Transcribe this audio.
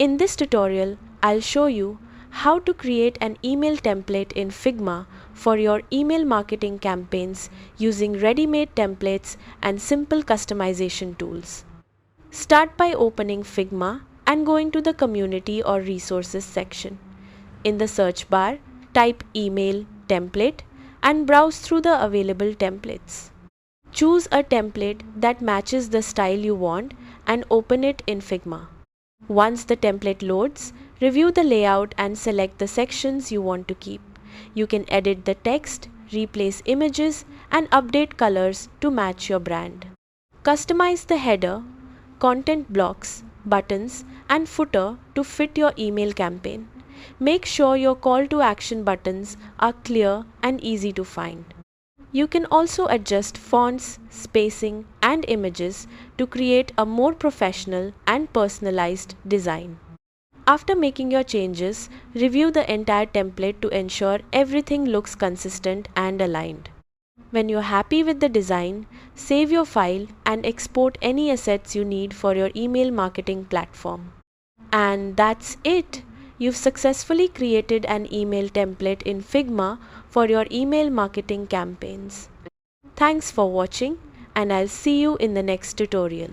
In this tutorial, I'll show you how to create an email template in Figma for your email marketing campaigns using ready-made templates and simple customization tools. Start by opening Figma and going to the Community or Resources section. In the search bar, type Email Template and browse through the available templates. Choose a template that matches the style you want and open it in Figma. Once the template loads, review the layout and select the sections you want to keep. You can edit the text, replace images, and update colors to match your brand. Customize the header, content blocks, buttons, and footer to fit your email campaign. Make sure your call to action buttons are clear and easy to find. You can also adjust fonts, spacing, and images to create a more professional and personalized design. After making your changes, review the entire template to ensure everything looks consistent and aligned. When you're happy with the design, save your file and export any assets you need for your email marketing platform. And that's it! You've successfully created an email template in Figma for your email marketing campaigns. Thanks for watching, and I'll see you in the next tutorial.